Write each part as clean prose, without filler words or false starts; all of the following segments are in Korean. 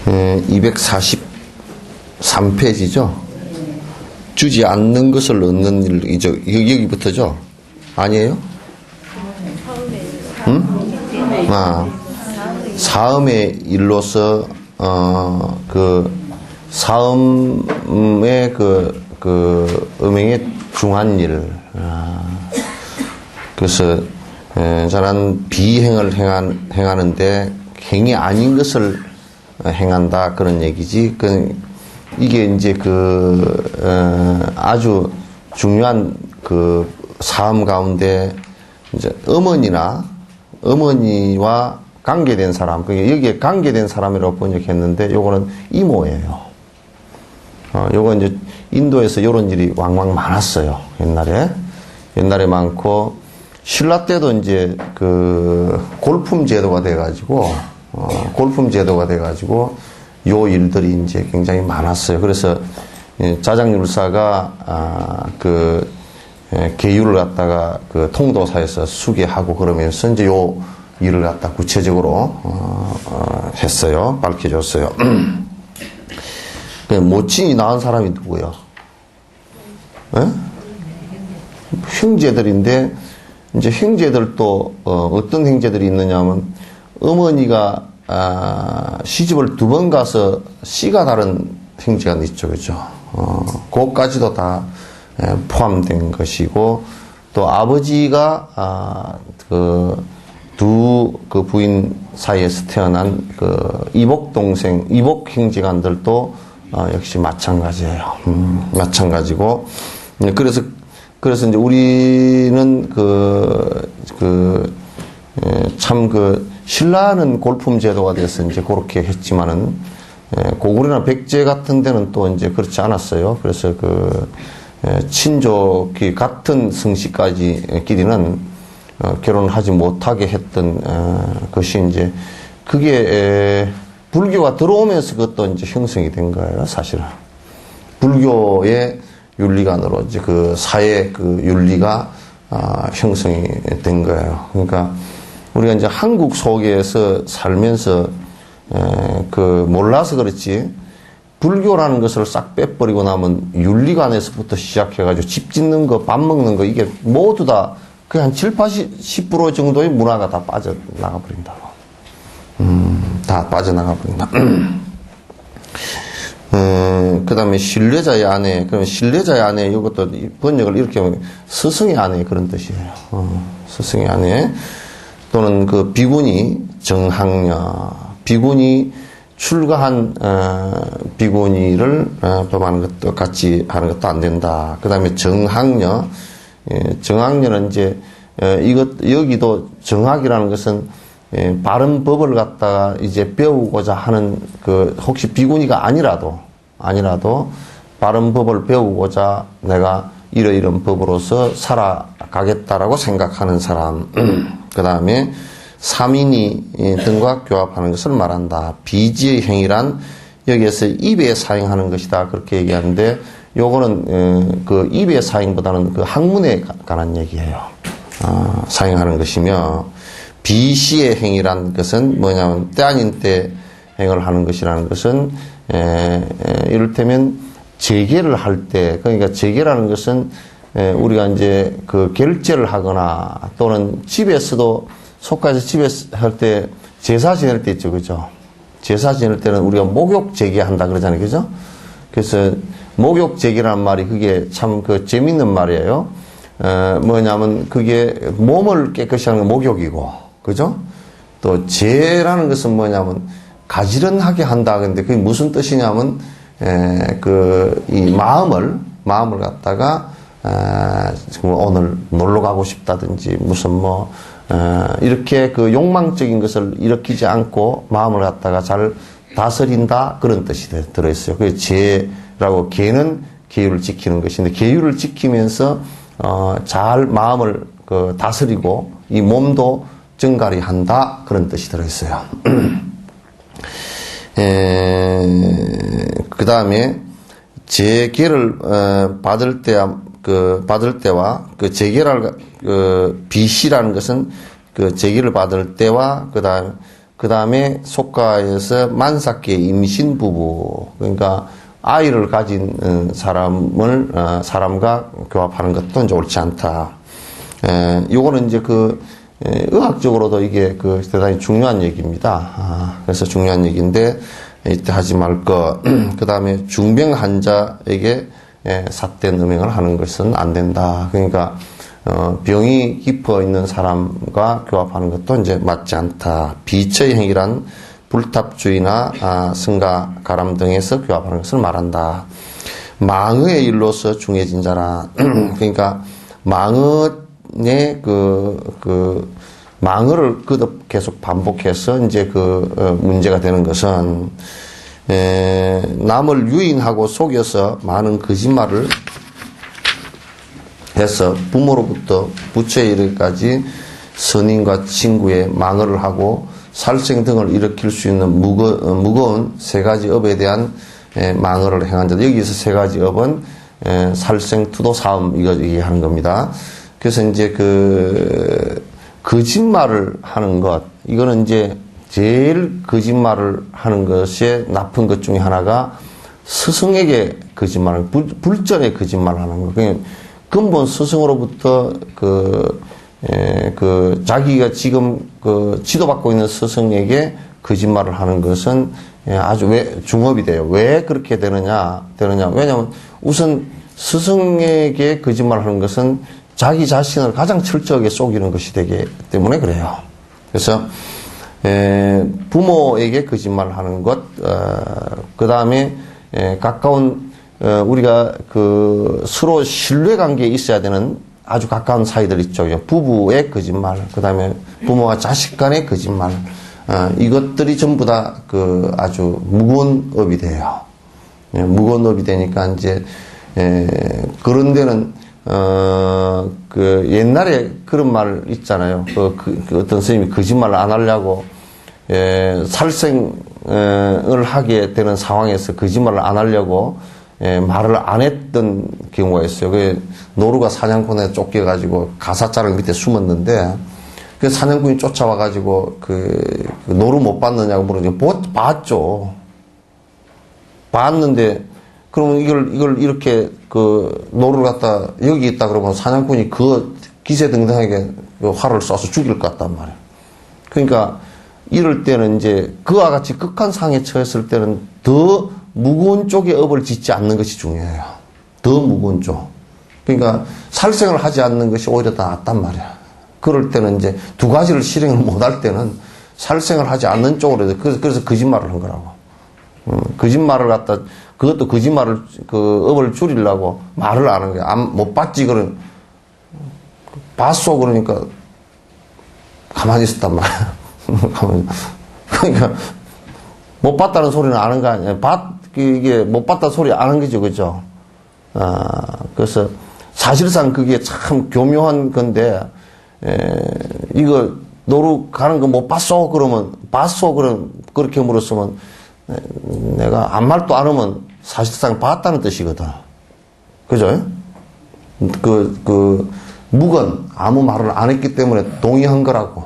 네, 243페이지죠. 주지 않는 것을 얻는 일이죠. 여기부터죠? 아니에요? 응? 사음의 일로서 사음의 음행의 중한 일. 그래서 저는 비행을 행하는데 행이 아닌 것을 행한다, 그런 얘기지. 이게 이제 아주 중요한 사음 가운데 이제 어머니와 관계된 사람, 여기에 관계된 사람이라고 번역했는데, 요거는 이모예요. 요거 이제 인도에서 이런 일이 왕왕 많았어요. 옛날에 많고, 신라 때도 이제 골품 제도가 돼가지고, 요 일들이 이제 굉장히 많았어요. 그래서 자장율사가 계율을 갖다가 통도사에서 수계하고 그러면서 이제 요 일을 갖다 구체적으로 했어요. 밝혀줬어요. 모친이 낳은 사람이 누구예요? 형제들인데, 이제 형제들도 어떤 형제들이 있느냐면, 어머니가 시집을 2번 가서 씨가 다른 형제가 있죠, 그죠? 그것까지도 다 포함된 것이고, 또 아버지가 두 부인 사이에서 태어난 이복 형제간들도 역시 마찬가지예요. 마찬가지고, 그래서 이제 우리는 신라는 골품 제도가 돼서 이제 그렇게 했지만은, 고구려나 백제 같은 데는 또 이제 그렇지 않았어요. 그래서 친족이 같은 성씨까지끼리는 결혼하지 못하게 했던 것이 이제, 그게 불교가 들어오면서 그것도 이제 형성이 된 거예요, 사실은. 불교의 윤리관으로 이제 사회 윤리가 형성이 된 거예요. 그러니까 우리가 이제 한국 속에서 살면서 몰라서 그렇지, 불교라는 것을 싹 빼버리고 나면 윤리관에서부터 시작해가지고 집 짓는 거, 밥 먹는 거, 이게 모두 다 그냥 10% 정도의 문화가 다 빠져나가 버린다고. 다 빠져나가 버린다. 그 다음에 신뢰자의 아내. 그러면 신뢰자의 아내, 이것도 번역을 이렇게 하면 스승의 아내, 그런 뜻이에요. 스승의 아내. 또는 비구니, 정학녀. 비구니, 출가한, 비구니를, 법하는 것도 같이 하는 것도 안 된다. 그 다음에 정학녀. 정학녀는 이제, 여기도 정학이라는 것은, 바른 법을 갖다가 이제 배우고자 하는 혹시 비구니가 아니라도 바른 법을 배우고자 내가 이런 법으로서 살아가겠다라고 생각하는 사람. 그 다음에 사민이 등과 교합하는 것을 말한다. 비지의 행위란 여기에서 입에 사용하는 것이다, 그렇게 얘기하는데, 요거는 입에 사용보다는 학문에 관한 얘기예요. 사용하는 것이며, 비시의 행위란 것은 뭐냐면 때 아닌 때 행을 하는 것이라는 것은 이를테면 재계를 할 때, 그러니까 재계라는 것은 우리가 이제 결제를 하거나 또는 집에서도 속가에서 집에서 할 때 제사 지낼 때 있죠, 그죠? 제사 지낼 때는 우리가 목욕 재계한다 그러잖아요, 그죠? 그래서 목욕 재계라는 말이 그게 참 재밌는 말이에요. 뭐냐면 그게 몸을 깨끗이 하는 게 목욕이고, 그죠? 또 재라는 것은 뭐냐면 가지런하게 한다. 근데 그게 무슨 뜻이냐면 이 마음을 갖다가 지금 오늘 놀러 가고 싶다든지 무슨 이렇게 그 욕망적인 것을 일으키지 않고 마음을 갖다가 잘 다스린다 그런 뜻이 들어있어요. 그 제라고 계는 계율을 지키는 것인데 계율을 지키면서 잘 마음을 그 다스리고 이 몸도 정갈히 한다 그런 뜻이 들어있어요. 그 다음에 제계를 받을 때와 그 제계를 비시라는 것은 그 제계를 받을 때와 그 다음에 속가에서 만삭계 임신 부부 그러니까 아이를 가진 사람과 교합하는 것도 이제 옳지 않다. 요거는 이제 의학적으로도 이게 대단히 중요한 얘기입니다. 그래서 중요한 얘기인데 이때 하지 말 거. 그 다음에 중병 환자에게 삿된 음행을 하는 것은 안 된다. 그러니까 병이 깊어 있는 사람과 교합하는 것도 이제 맞지 않다. 비처의 행위란 불탑주의나 승가, 가람 등에서 교합하는 것을 말한다. 망의의 일로서 중해진 자라. 그러니까 망의의 망의를 계속 반복해서 이제 문제가 되는 것은 남을 유인하고 속여서 많은 거짓말을 해서 부모로부터 부처에 이르기까지 선인과 친구의 망언을 하고 살생 등을 일으킬 수 있는 무거운 세 가지 업에 대한 망언을 행한 자들. 여기서 세 가지 업은 살생, 투도, 사음 이거 얘기하는 겁니다. 그래서 이제 거짓말을 하는 것, 이거는 이제 제일 거짓말을 하는 것이 나쁜 것 중에 하나가 스승에게 거짓말을, 불전에 거짓말을 하는 것. 그러니까 근본 스승으로부터 자기가 지금 지도받고 있는 스승에게 거짓말을 하는 것은 아주 중업이 돼요. 왜 그렇게 되느냐. 왜냐하면 우선 스승에게 거짓말을 하는 것은 자기 자신을 가장 철저하게 속이는 것이 되기 때문에 그래요. 그래서 부모에게 거짓말을 하는 것, 그 다음에 가까운 우리가 서로 신뢰관계에 있어야 되는 아주 가까운 사이들 있죠. 부부의 거짓말, 그 다음에 부모와 자식 간의 거짓말, 이것들이 전부 다 아주 무거운 업이 돼요. 무거운 업이 되니까 이제 그런 데는 옛날에 그런 말 있잖아요. 어떤 스님이 거짓말을 안 하려고 살생을 하게 되는 상황에서 거짓말을 안 하려고 말을 안 했던 경우가 있어요. 노루가 사냥꾼에 쫓겨가지고 가사자락 밑에 숨었는데, 그 사냥꾼이 쫓아와가지고, 노루 못 봤느냐고 물으니까, 봤죠. 봤는데, 그러면 이걸 이렇게, 노루를 갖다, 여기 있다 그러면 사냥꾼이 기세등등하게 활을 쏴서 죽일 것 같단 말이에요. 그러니까, 이럴 때는 이제, 그와 같이 극한 상에 처했을 때는 더 무거운 쪽에 업을 짓지 않는 것이 중요해요. 더 무거운 쪽. 그러니까 살생을 하지 않는 것이 오히려 더 낫단 말이야. 그럴 때는 이제 두 가지를 실행을 못할 때는 살생을 하지 않는 쪽으로 해서 그래서 거짓말을 한 거라고. 거짓말을 갖다 그것도 거짓말을 업을 줄이려고 말을 안 하는 거야. 못 봤지 그런 봤어 그러니까 가만히 있었단 말이야. 그러니까 못 봤다는 소리는 아는 거 아니에요. 이게 못 봤다 소리 아는 거죠, 그죠? 그래서 사실상 그게 참 교묘한 건데, 이거 노루 가는 거 못 봤어? 그러면, 봤어? 그렇게 물었으면, 내가 아무 말도 안 하면 사실상 봤다는 뜻이거든. 그죠? 묵은 아무 말을 안 했기 때문에 동의한 거라고.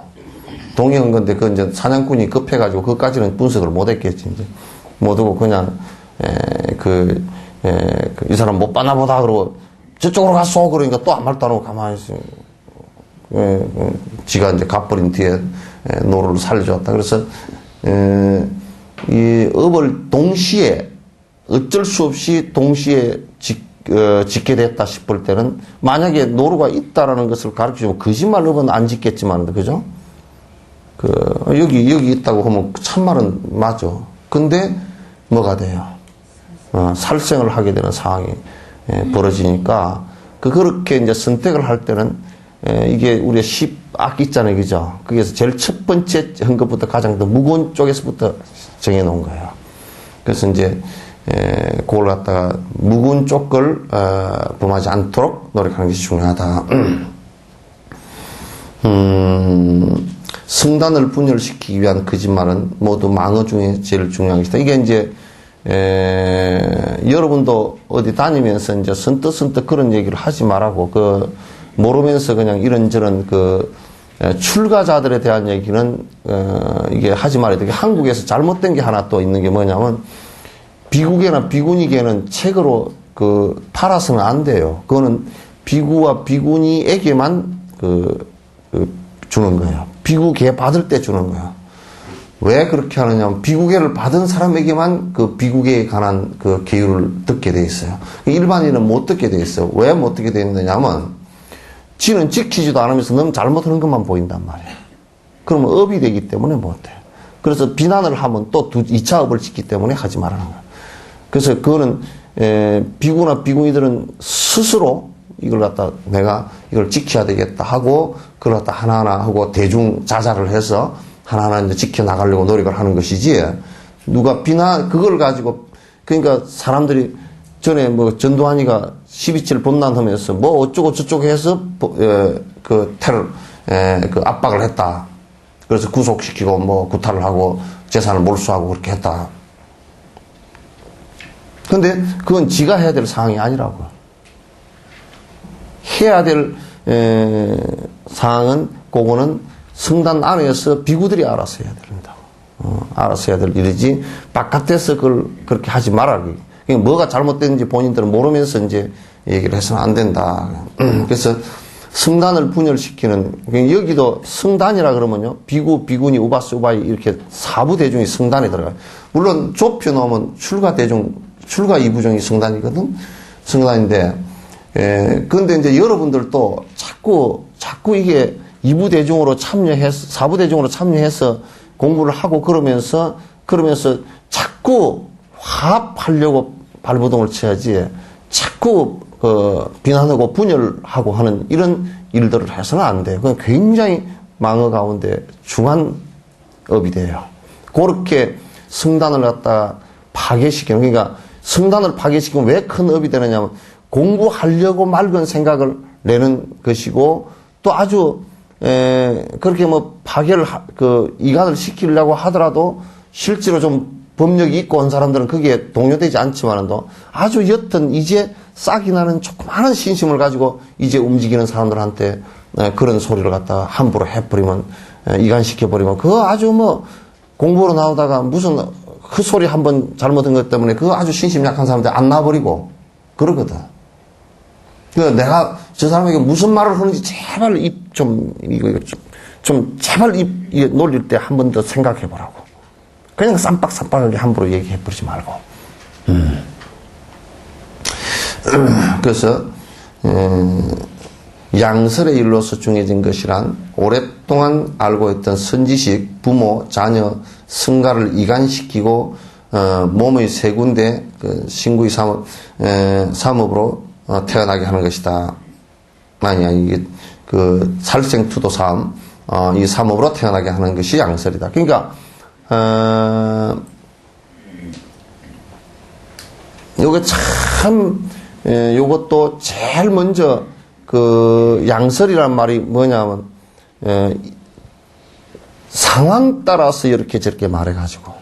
동의한 건데, 이제 사냥꾼이 급해가지고, 그것까지는 분석을 못 했겠지, 이제. 못 하고, 그냥, 이 사람 못 봤나 보다, 그러고, 저쪽으로 갔어! 그러니까 또 아무 말도 안 하고 가만히 있어. 지가 이제 갚버린 뒤에, 노루를 살려줬다. 그래서, 이 업을 동시에, 어쩔 수 없이 동시에 짓게 됐다 싶을 때는, 만약에 노루가 있다라는 것을 가르치면 거짓말 업은 안 짓겠지만, 그죠? 여기 있다고 하면 참말은 맞아. 근데 뭐가 돼요? 살생을 하게 되는 상황이 벌어지니까 그렇게 이제 선택을 할 때는, 이게 우리가 10악 있잖아요. 그죠? 거기에서 제일 첫 번째 한 것부터 가장 더 무거운 쪽에서부터 정해 놓은 거예요. 그래서 이제, 그걸 갖다가 무거운 쪽을, 범하지 않도록 노력하는 것이 중요하다. 성단을 분열시키기 위한 거짓말은 모두 망어 중에 제일 중요한 것이다. 이게 이제, 여러분도 어디 다니면서 이제 선뜻 그런 얘기를 하지 말라고, 모르면서 그냥 이런저런 출가자들에 대한 얘기는, 이게 하지 말아야 돼. 한국에서 잘못된 게 하나 또 있는 게 뭐냐면, 비구계나 비구니계는 책으로 팔아서는 안 돼요. 그거는 비구와 비구니에게만 주는 거예요. 비구계 받을 때 주는 거예요. 왜 그렇게 하느냐면 비구계를 받은 사람에게만 비구계에 관한 계율을 듣게 돼 있어요. 일반인은 못 듣게 돼 있어요. 왜 못 듣게 돼 있느냐면 지는 지키지도 않으면서 너무 잘못하는 것만 보인단 말이에요. 그러면 업이 되기 때문에 못해요. 그래서 비난을 하면 또 2차 업을 짓기 때문에 하지 말라는 거예요. 그래서 그거는 비구나 비구니들은 스스로 이걸 갖다 내가 이걸 지켜야 되겠다 하고 그걸 갖다 하나하나 하고 대중 자자를 해서 하나하나 이제 지켜나가려고 노력을 하는 것이지, 누가 그걸 가지고, 그러니까 사람들이 전에 전두환이가 12.7 범람하면서 어쩌고 저쩌고 해서, 테러, 압박을 했다. 그래서 구속시키고 구타를 하고 재산을 몰수하고 그렇게 했다. 근데 그건 지가 해야 될 사항이 아니라고. 해야 될, 사항은, 그거는 성단 안에서 비구들이 알아서 해야 된다고. 알아서 해야 될 일이지, 바깥에서 그걸 그렇게 하지 말아. 그러니까 뭐가 잘못됐는지 본인들은 모르면서 이제 얘기를 해서는 안 된다. 그래서 성단을 분열시키는, 여기도 성단이라 그러면요, 비구, 비구니, 우바스, 우바이 이렇게 사부 대중이 성단에 들어가요. 물론 좁혀놓으면 출가 대중, 출가 이부종이 성단이거든? 성단인데, 그런데 이제 여러분들도 자꾸 이게 이부 대중으로 참여해서, 사부 대중으로 참여해서 공부를 하고 그러면서 자꾸 화합하려고 발버둥을 쳐야지, 자꾸 비난하고 분열하고 하는 이런 일들을 해서는 안 돼요. 그건 굉장히 망어 가운데 중한 업이 돼요. 그렇게 성단을 갖다 파괴시키는, 그러니까 성단을 파괴시키면 왜 큰 업이 되느냐면 공부하려고 맑은 생각을 내는 것이고, 또 아주 그렇게 파괴를 이간을 시키려고 하더라도 실제로 좀 법력이 있고 온 사람들은 거기에 동요되지 않지만도 아주 옅은 이제 싹이 나는 조그마한 신심을 가지고 이제 움직이는 사람들한테 그런 소리를 갖다 함부로 해버리면, 이간시켜버리면, 그거 아주 공부로 나오다가 무슨 그 소리 한번 잘못한 것 때문에 그거 아주 신심 약한 사람들 안 나버리고 그러거든. 내가 저 사람에게 무슨 말을 하는지 제발 제발 입 놀릴 때 한 번 더 생각해 보라고. 그냥 쌈박쌈박하게 함부로 얘기해 버리지 말고. 그래서, 양설의 일로서 중해진 것이란 오랫동안 알고 있던 선지식, 부모, 자녀, 성가를 이간시키고, 몸의 세 군데, 신구의 삼업으로 태어나게 하는 것이다. 이게, 살생투도 삶, 이 삼업으로 태어나게 하는 것이 양설이다. 그러니까, 요게 참, 요것도 제일 먼저, 양설이란 말이 뭐냐면, 상황 따라서 이렇게 저렇게 말해가지고,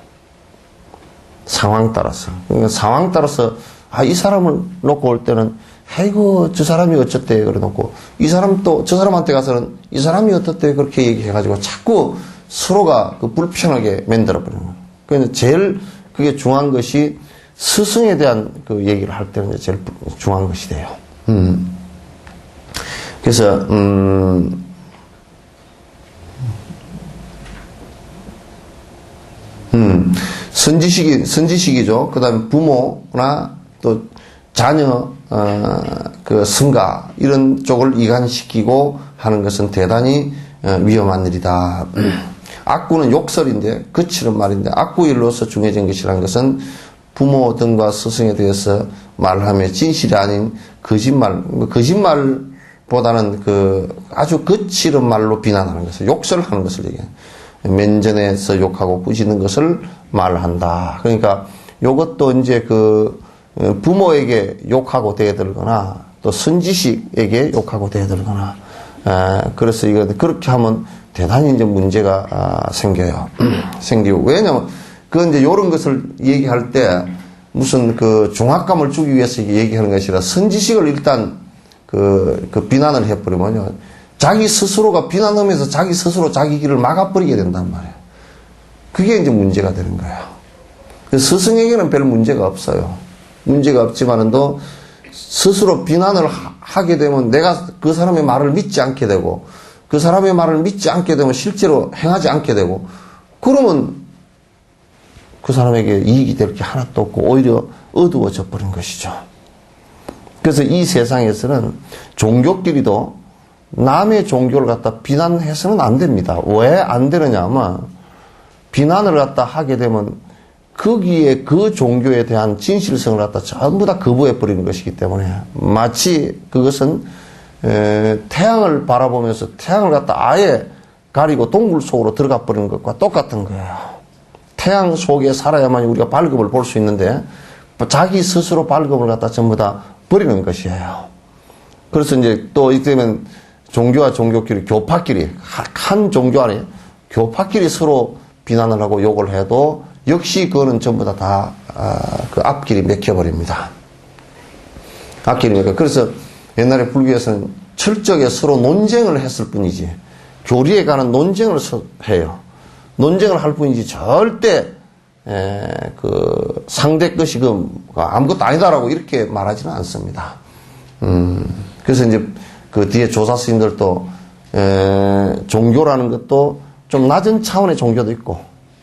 상황 따라서. 그러니까 상황 따라서, 이 사람을 놓고 올 때는, 아이고, 저 사람이 어쨌대, 그래 놓고, 이 사람 또, 저 사람한테 가서는, 이 사람이 어떻대, 그렇게 얘기해가지고, 자꾸 서로가 불편하게 만들어버리는 거예요. 그래서 제일 그게 중요한 것이, 스승에 대한 얘기를 할 때는 제일 중요한 것이 돼요. 그래서, 선지식이죠. 그 다음에 부모나 또 자녀, 성가, 이런 쪽을 이간시키고 하는 것은 대단히 위험한 일이다. 악구는 욕설인데, 그치는 말인데, 악구일로서 중해진 것이라는 것은 부모 등과 스승에 대해서 말하며 진실이 아닌 거짓말보다는 아주 거칠은 말로 비난하는 것을, 욕설하는 것을 얘기해요. 면전에서 욕하고 부시는 것을 말한다. 그러니까 요것도 이제 부모에게 욕하고 대들거나 또 선지식에게 욕하고 대들거나, 그래서 이거 그렇게 하면 대단히 이제 문제가 생겨요. 생기고. 왜냐면 그건 이제 요런 것을 얘기할 때 무슨 중압감을 주기 위해서 얘기하는 것이 아니라 선지식을 일단 비난을 해버리면요, 자기 스스로가 비난하면서 자기 스스로 자기 길을 막아버리게 된단 말이에요. 그게 이제 문제가 되는 거예요. 스승에게는 별 문제가 없어요. 문제가 없지만은도 스스로 비난을 하게 되면 내가 그 사람의 말을 믿지 않게 되고, 그 사람의 말을 믿지 않게 되면 실제로 행하지 않게 되고, 그러면 그 사람에게 이익이 될 게 하나도 없고 오히려 어두워져 버린 것이죠. 그래서 이 세상에서는 종교끼리도 남의 종교를 갖다 비난해서는 안 됩니다. 왜 안 되느냐 하면, 비난을 갖다 하게 되면 거기에 그 종교에 대한 진실성을 갖다 전부 다 거부해 버리는 것이기 때문에, 마치 그것은 태양을 바라보면서 태양을 갖다 아예 가리고 동굴 속으로 들어가 버리는 것과 똑같은 거예요. 태양 속에 살아야만 우리가 밝음을 볼 수 있는데 자기 스스로 밝음을 갖다 전부 다 버리는 것이에요. 그래서 이제 또 이때면 종교와 종교끼리, 교파끼리, 한 종교 안에 교파끼리 서로 비난을 하고 욕을 해도 역시 그거는 전부 다 그 앞길이 막혀버립니다. 앞길이 막혀. 그래서 옛날에 불교에서는 철저하게 서로 논쟁을 했을 뿐이지, 교리에 관한 논쟁을 해요. 논쟁을 할 뿐이지 절대 상대 것이 아무것도 아니다라고 이렇게 말하지는 않습니다. 그래서 이제 뒤에 조사 스님들도 종교라는 것도 좀 낮은 차원의 종교도 있고,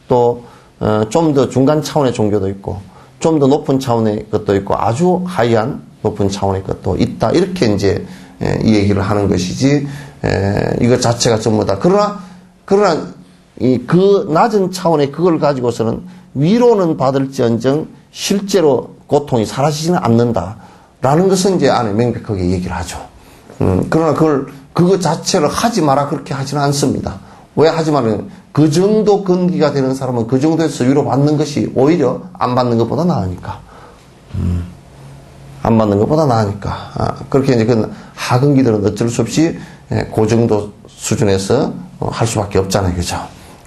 또 좀 더 중간 차원의 종교도 있고, 좀 더 높은 차원의 것도 있고, 아주 하이한 높은 차원의 것도 있다. 이렇게 이제 이 얘기를 하는 것이지, 이거 자체가 전부 다. 그러나 그 낮은 차원의 그걸 가지고서는 위로는 받을지언정 실제로 고통이 사라지지는 않는다라는 것은 이제 안에 명백하게 얘기를 하죠. 그러나 그거 자체를 하지 마라 그렇게 하지는 않습니다. 왜 하지 마라? 그 정도 근기가 되는 사람은 그 정도에서 위로받는 것이 오히려 안 받는 것보다 나으니까. 안 받는 것보다 나으니까. 그렇게 이제 하근기들은 어쩔 수 없이 그 정도 수준에서 할 수밖에 없잖아요. 그죠?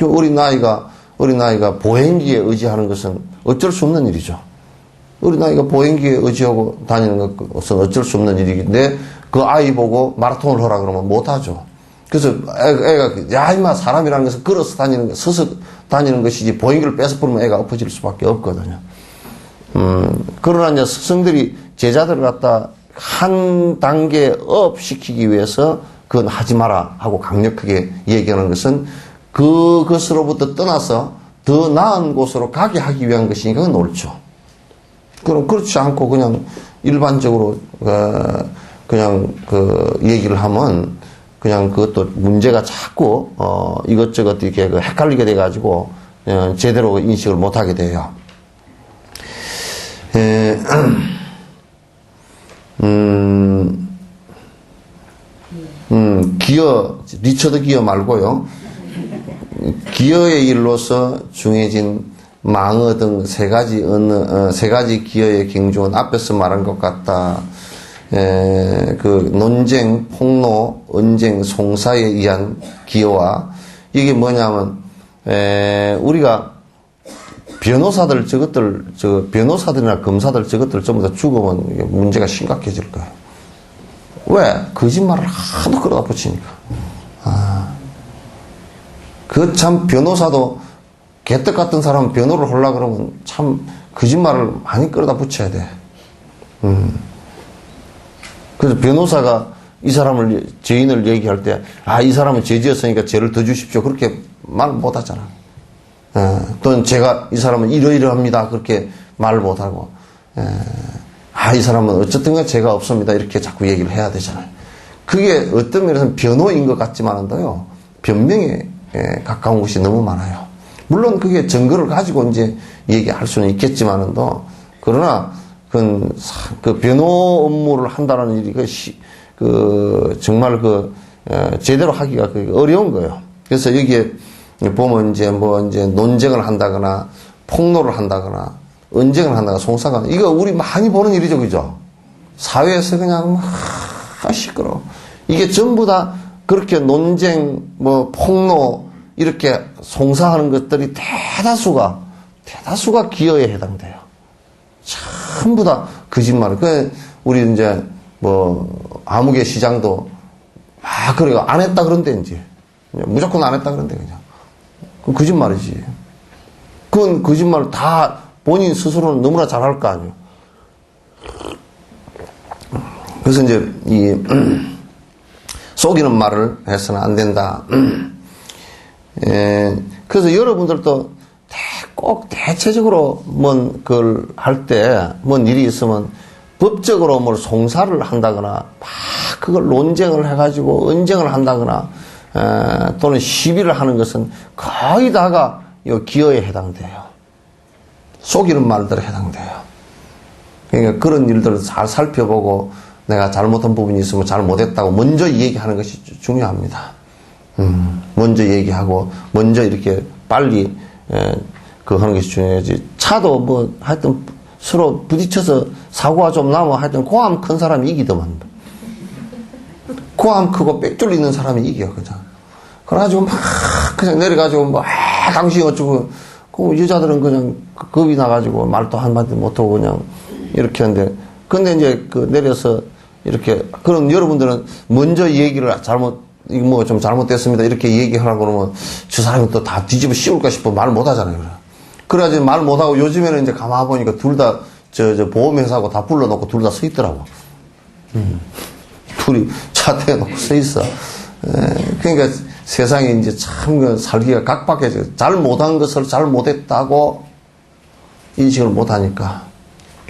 어린 나이가 보행기에 의지하는 것은 어쩔 수 없는 일이죠. 어린 나이가 보행기에 의지하고 다니는 것은 어쩔 수 없는 일인데, 그 아이 보고 마라톤을 하라 그러면 못하죠. 그래서 애가, 야, 임마, 사람이라는 것은 걸어서 다니는, 서서 다니는 것이지, 보행기를 뺏어 버리면 애가 엎어질 수밖에 없거든요. 그러나 이제 스승들이 제자들을 갖다 한 단계 업 시키기 위해서 그건 하지 마라 하고 강력하게 얘기하는 것은 그것으로부터 떠나서 더 나은 곳으로 가게 하기 위한 것이니까 그건 옳죠. 그럼 그렇지 않고 그냥 일반적으로 얘기를 하면 그냥 그것도 문제가 자꾸 이것저것 이렇게 헷갈리게 돼 가지고 제대로 인식을 못 하게 돼요. 리처드 기어 말고요. 기어의 일로서 중해진 망어 등 세 가지 기어의 경중은 앞에서 말한 것 같다. 논쟁, 폭로, 언쟁, 송사에 의한 기여와, 이게 뭐냐면, 우리가 변호사들이나 검사들 저것들 전부 다 죽으면 문제가 심각해질 거예요. 왜? 거짓말을 하도 끌어다 붙이니까. 참, 변호사도 개떡 같은 사람은 변호를 하려고 그러면 참 거짓말을 많이 끌어다 붙여야 돼. 그래서 변호사가 이 사람을, 죄인을 얘기할 때, 이 사람은 죄 지었으니까 죄를 더 주십시오. 그렇게 말 못 하잖아. 또는 제가 이 사람은 이러이러합니다. 그렇게 말을 못 하고, 이 사람은 어쨌든 죄가 없습니다. 이렇게 자꾸 얘기를 해야 되잖아요. 그게 어떤 면에서는 변호인 것 같지만은요, 변명에 가까운 것이 너무 많아요. 물론 그게 증거를 가지고 이제 얘기할 수는 있겠지만은도, 그러나 그 변호 업무를 한다는 일이 정말 제대로 하기가 어려운 거예요. 그래서 여기에 보면 이제 논쟁을 한다거나 폭로를 한다거나 언쟁을 한다거나 송사가 이거 우리 많이 보는 일이죠, 그죠? 사회에서 그냥 시끄러워. 이게 전부 다 그렇게 논쟁, 폭로 이렇게 송사하는 것들이 대다수가 기여에 해당돼요. 전부 다 거짓말. 우리 이제 아무개 시장도 그래요. 안 했다 그런데 이제 무조건 안 했다 그런데 그냥 그건 거짓말이지. 그건 거짓말을 다 본인 스스로는 너무나 잘할 거 아니에요. 그래서 이제 속이는 말을 해서는 안 된다. 그래서 여러분들도 꼭 대체적으로 그걸 할 때 뭔 일이 있으면 법적으로 뭘 송사를 한다거나 그걸 논쟁을 해가지고 언쟁을 한다거나 또는 시비를 하는 것은 거의 다가 기여에 해당돼요. 속이는 말들에 해당돼요. 그러니까 그런 일들을 잘 살펴보고 내가 잘못한 부분이 있으면 잘못했다고 먼저 얘기하는 것이 중요합니다. 먼저 얘기하고 먼저 이렇게 빨리 하는 것이 중요하지. 차도 하여튼 서로 부딪혀서 사고가 좀 나면 하여튼 고함 큰 사람이 이기더만. 고함 크고 빽줄 있는 사람이 이겨, 그냥. 그래가지고 그냥 내려가지고 당신이 어쩌고, 여자들은 그냥 겁이 나가지고 말도 한마디 못하고 그냥 이렇게 하는데, 근데 이제 내려서 이렇게, 그럼 여러분들은 먼저 얘기를 이거 좀 잘못됐습니다. 이렇게 얘기하라고 그러면 저 사람이 또 다 뒤집어 씌울까 싶어 말 못 하잖아요. 그래가지고 말 못 하고 요즘에는 이제 가만 보니까 둘 다 보험회사하고 다 불러놓고 둘 다 서 있더라고. 둘이 차대놓고 서 있어. 그러니까 세상에 이제 참 살기가 각박해져. 잘 못한 것을 잘 못했다고 인식을 못하니까.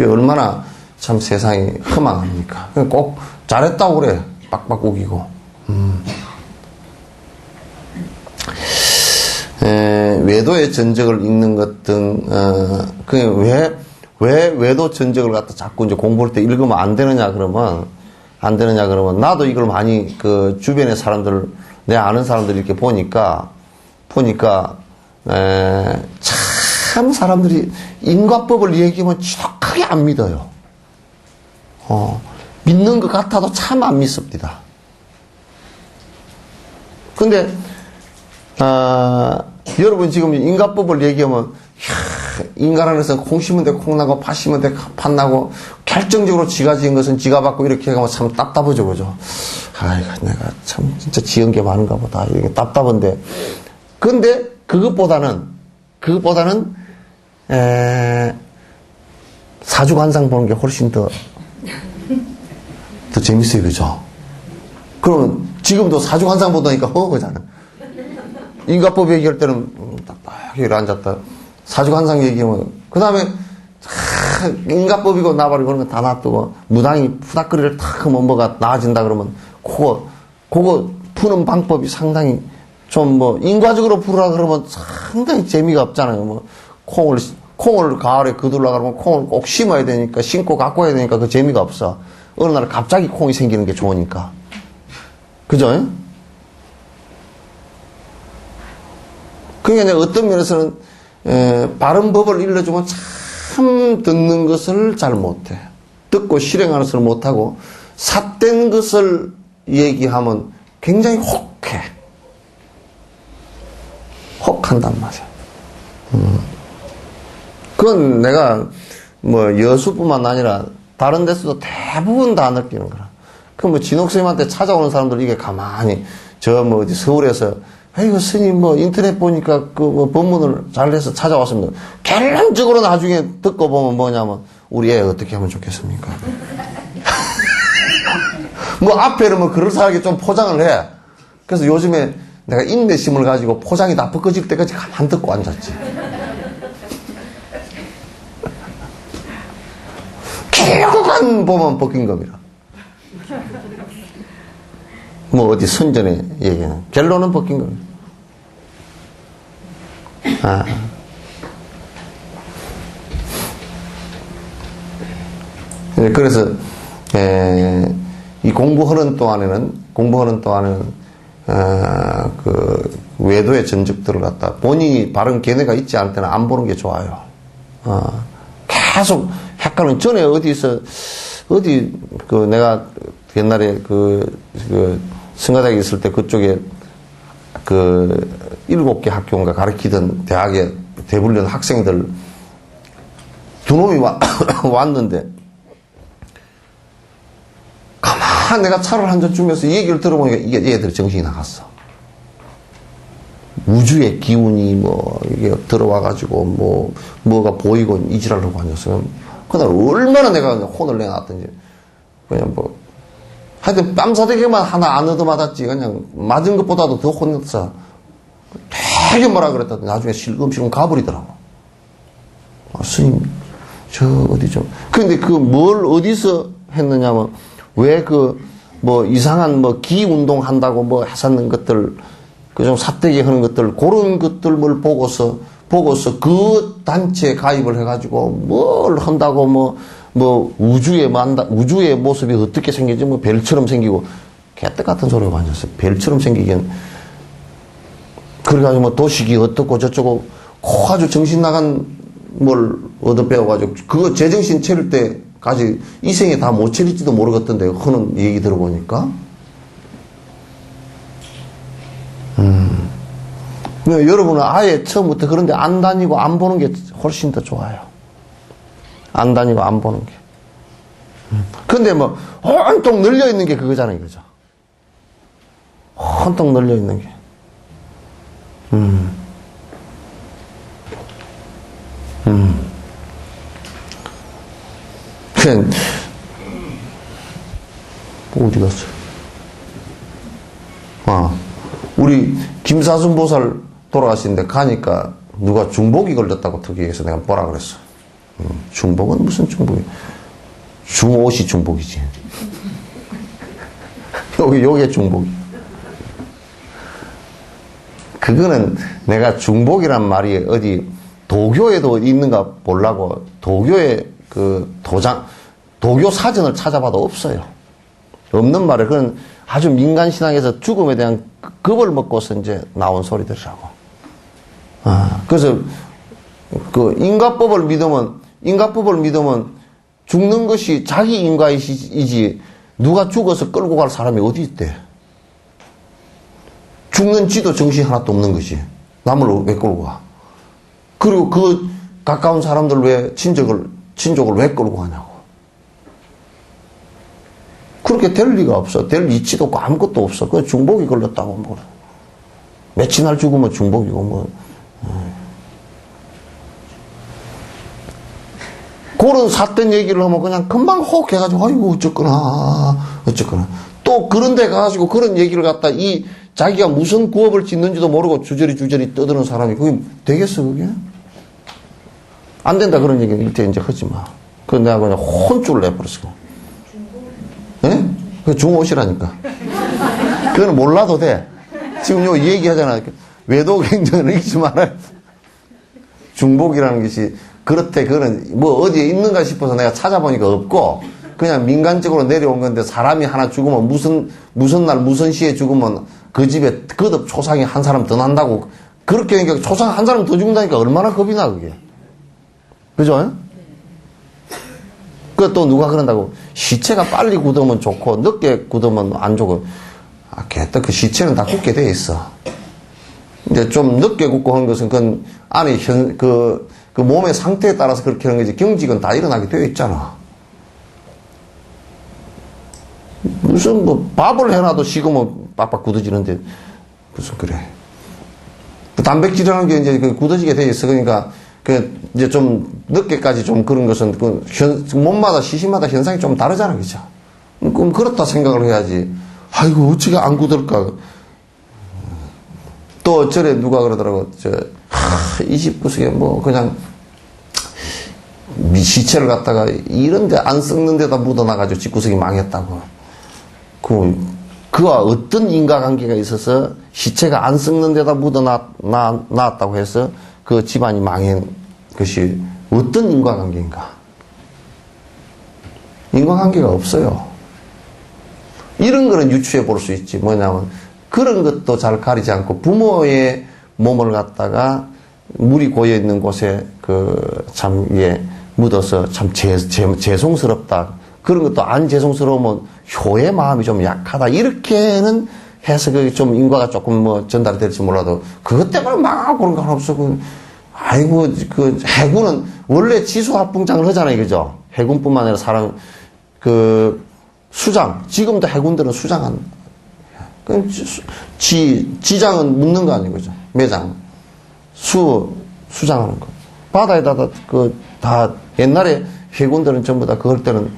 얼마나 참 세상이 허망합니까. 꼭 잘했다고 그래. 빡빡 우기고. 외도의 전적을 읽는 것 등, 왜 외도 전적을 갖다 자꾸 이제 공부할 때 읽으면 안 되느냐 그러면, 나도 이걸 많이 주변의 사람들, 내 아는 사람들 이렇게 보니까, 참 사람들이 인과법을 얘기하면 지독하게 안 믿어요. 믿는 것 같아도 참 안 믿습니다. 근데, 여러분 지금 인과법을 얘기하면, 인간 안에서 콩 심은 데 콩 나고 팥 심은 데 팥 나고, 결정적으로 지가 지은 것은 지가 받고 이렇게 하면 참 답답하죠, 그죠? 아이고, 내가 참 진짜 지은 게 많은가 보다. 이게 답답한데. 근데 그것보다는, 사주관상 보는 게 훨씬 더 재밌어요, 그죠? 그러면 지금도 사주관상 보다니까 허허잖아. 인과법 얘기할 때는 딱딱 앉았다. 사주관상 얘기하면 그 다음에 인과법이고 나발이고 그러면 다 놔두고 무당이 푸닥거리를 탁 하면 뭐가 나아진다 그러면 그거 푸는 방법이 상당히 좀 인과적으로 풀으라 그러면 상당히 재미가 없잖아요. 콩을 가을에 거두려고 그러면 콩을 꼭 심어야 되니까 심고 갖고 와야 되니까 그 재미가 없어. 어느 날 갑자기 콩이 생기는 게 좋으니까. 그죠? 그러니까 어떤 면에서는 바른 법을 일러주면 참 듣는 것을 잘 못해. 듣고 실행하는 것을 못하고 삿된 것을 얘기하면 굉장히 혹해. 혹한단 말이야. 그건 내가 여수뿐만 아니라 다른 데서도 대부분 다 느끼는 거라. 그럼 진옥스님한테 찾아오는 사람들 이게 가만히 어디 서울에서 아이고 스님 인터넷 보니까 법문을 잘해서 찾아왔습니다. 결론적으로 나중에 듣고 보면 뭐냐면 우리 애 어떻게 하면 좋겠습니까? 앞에는 그럴싸하게 좀 포장을 해. 그래서 요즘에 내가 인내심을 가지고 포장이 다 벗겨질 때까지 가만 듣고 앉았지. 결국은 보면 벗긴 겁니다. 어디 선전에 얘기는 결론은 벗긴 겁니다. 그래서, 이 공부하는 동안에는, 그, 외도의 전적들을 갖다 본인이 바른 견해가 있지 않을 때는 안 보는 게 좋아요. 계속 헷갈리면 전에 내가 옛날에 승가대학에 있을 때 그쪽에 7개 학교인가 가르치던 대학에 대불련 학생들 두 놈이 왔는데, 가만 내가 차를 한 잔 주면서 이 얘기를 들어보니까 이게 얘들 정신이 나갔어. 우주의 기운이 이게 들어와가지고 뭐가 보이고 이 지랄하고 앉았어. 그날 얼마나 내가 혼을 내놨던지. 그냥 하여튼 뺨사대기만 하나 안 얻어맞았지. 그냥 맞은 것보다도 더 혼냈어. 되게 뭐라 그랬더니 나중에 실금실금 가버리더라고. 스님, 어디 좀. 근데 뭘 어디서 했느냐면, 왜 이상한 기운동 한다고 했었는 것들, 좀 삿대기 하는 것들, 그런 것들을 보고서 그 단체에 가입을 해가지고 뭘 한다고 우주의 모습이 어떻게 생기지? 벨처럼 생기고, 개떡 같은 소리가 앉았어요. 벨처럼 생기긴. 그래가지고 도식이 어떻고 저쩌고, 아주 정신 나간 뭘 얻어 배워가지고, 그거 제정신 차릴 때까지 이 생에 다 못 차릴지도 모르겠던데, 하는 얘기 들어보니까. 여러분은 아예 처음부터 그런데 안 다니고 안 보는 게 훨씬 더 좋아요. 안 다니고 안 보는 게. 근데 온통 널려 있는 게 그거잖아요, 그죠? 온통 널려 있는 게. 어디 갔어? 우리 김사순 보살 돌아가시는데 가니까 누가 중복이 걸렸다고 특이해서 내가 뭐라 그랬어. 중복은 무슨 중복이야? 중옷이 중복이지. 요게 중복이. 그거는 내가 중복이란 말이 어디 도교에도 있는가 보려고 도교의 도교 사전을 찾아봐도 없어요. 없는 말을. 그건 아주 민간 신앙에서 죽음에 대한 겁을 먹고서 이제 나온 소리들이라고. 그래서 인과법을 믿으면 죽는 것이 자기 인과이지 누가 죽어서 끌고 갈 사람이 어디 있대. 죽는 지도 정신이 하나도 없는 것이. 남을 왜 끌고 가. 그리고 그 가까운 사람들 왜 친족을 왜 끌고 가냐고. 그렇게 될 리가 없어. 될 이치도 없고 아무것도 없어. 그 중복이 걸렸다고 며칠 날 죽으면 중복이고 그런 삿된 얘기를 하면 그냥 금방 혹 해가지고 아이고 어쨌거나 또 그런 데 가가지고 그런 얘기를 갖다 자기가 무슨 구업을 짓는지도 모르고 주저리 떠드는 사람이 그게 되겠어, 그게? 안 된다, 그런 얘기는 일대 이제 하지 마. 내가 그냥 혼쭐을 내버렸어. 예? 그 중옷이라니까. 그거는 몰라도 돼. 지금 요 얘기하잖아. 외도 경전을 읽지 말아요. 중복이라는 것이, 그렇대, 그거는 어디에 있는가 싶어서 내가 찾아보니까 없고, 그냥 민간적으로 내려온 건데, 사람이 하나 죽으면 무슨 날, 무슨 시에 죽으면 그 집에 거듭 초상이 한 사람 더 난다고, 그렇게 하니까 초상 한 사람 더 죽는다니까 얼마나 겁이 나, 그게. 그죠? 또 누가 그런다고, 시체가 빨리 굳으면 좋고, 늦게 굳으면 안 좋고, 개떡 그 시체는 다 굳게 돼 있어. 이제 좀 늦게 굳고 하는 것은 그 안에 그 몸의 상태에 따라서 그렇게 하는 거지, 경직은 다 일어나게 되어 있잖아. 무슨 밥을 해놔도 식으면 빡빡 굳어지는데, 무슨 그래. 단백질이라는 게 이제 굳어지게 돼 있어. 그러니까, 이제 좀 늦게까지 좀 그런 것은 몸마다 시신마다 현상이 좀 다르잖아, 그죠? 그럼 그렇다 생각을 해야지. 아이고 어찌가 안 굳을까. 또 전에 누가 그러더라고. 29석에 그냥 시체를 갖다가 이런데 안 썩는 데다 묻어놔가지고 집구석이 망했다고. 그와 어떤 인과관계가 있어서 시체가 안 썩는 데다 묻어놨다고 해서 그 집안이 망한 것이 어떤 인과관계인가? 인과관계가 없어요. 이런 거는 유추해 볼 수 있지. 뭐냐면 그런 것도 잘 가리지 않고 부모의 몸을 갖다가 물이 고여 있는 곳에 참 묻어서 참 죄송스럽다. 그런 것도 안 죄송스러우면 효의 마음이 좀 약하다. 이렇게는 해서 좀 인과가 조금 뭐 전달이 될지 몰라도 그것 때문에 망하고 그런 건 없어. 아이고, 해군은 원래 지수합붕장을 하잖아요. 그죠? 해군뿐만 아니라 수장. 지금도 해군들은 수장한. 지장은 묻는 거 아니에요. 그죠? 매장. 수장하는 거. 바다에다 다 옛날에 해군들은 전부 다 그럴 때는,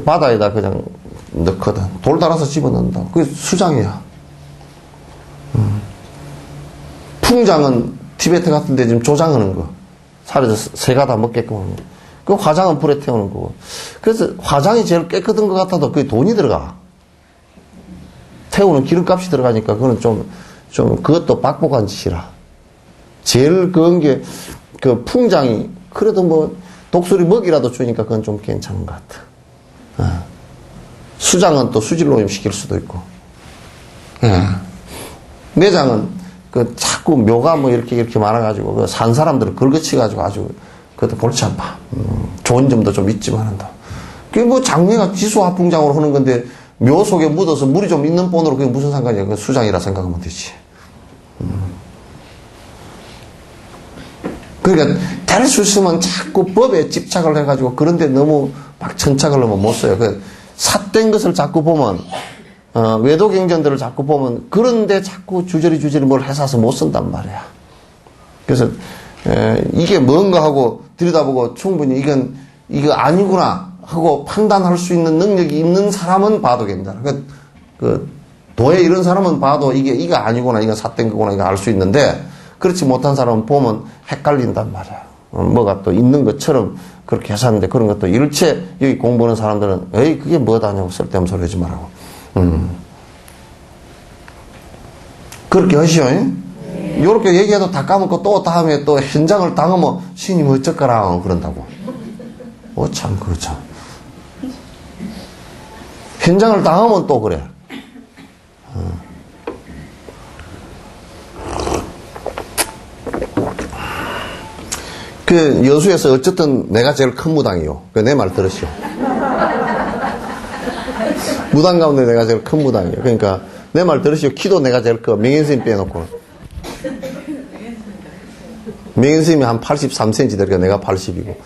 바다에다 그냥 넣거든. 돌 달아서 집어넣는다. 그게 수장이야. 풍장은 티베트 같은 데 지금 조장하는 거. 살에서 새가 다 먹게끔 하는 거. 그 화장은 불에 태우는 거고. 그래서 화장이 제일 깨끗한 것 같아도 그게 돈이 들어가. 태우는 기름값이 들어가니까 그거는 좀 그것도 빡복한 짓이라. 제일 그런 게, 풍장이, 그래도 뭐, 독수리 먹이라도 주니까 그건 좀 괜찮은 것 같아. 수장은 또 수질로임 시킬 수도 있고. 매장은 자꾸 묘가 뭐 이렇게 많아가지고 산 사람들을 긁어치가지고 아주 그것도 골치 아파. 좋은 점도 좀 있지만 한다. 그게 뭐 장례가 지수화풍장으로 하는 건데 묘 속에 묻어서 물이 좀 있는 본으로 그게 무슨 상관이야. 그 수장이라 생각하면 되지. 그러니까 될 수 있으면 자꾸 법에 집착을 해가지고 그런데 너무 막 천착을 하면 못 써요. 삿된 것을 자꾸 보면 외도경전들을 자꾸 보면 그런데 자꾸 주저리 뭘 해서서 못 쓴단 말이야. 그래서 이게 뭔가 하고 들여다보고 충분히 이거 아니구나 하고 판단할 수 있는 능력이 있는 사람은 봐도 괜찮아. 도에 이런 사람은 봐도 이거 아니구나, 이거 삿된 거구나, 이거 알 수 있는데 그렇지 못한 사람은 보면 헷갈린단 말이야. 뭐가 또 있는 것처럼 그렇게 해서하는데 그런 것도 일체 여기 공부하는 사람들은 에이 그게 뭐다냐고 쓸데없는 소리 하지 말라고. 그렇게 하시오. 요렇게 얘기해도 다 까먹고 또 다음에 또 현장을 당하면 신임 어쩌까라 그런다고. 참 그거 참. 현장을 당하면 또 그래. 여수에서 어쨌든 내가 제일 큰 무당이요. 내 말 들으시오. 무당 가운데 내가 제일 큰 무당이에요. 그러니까 내 말 들으시오. 키도 내가 제일 커. 명인스님 빼놓고. 명인스님이 한 83cm 되니까 내가 80이고.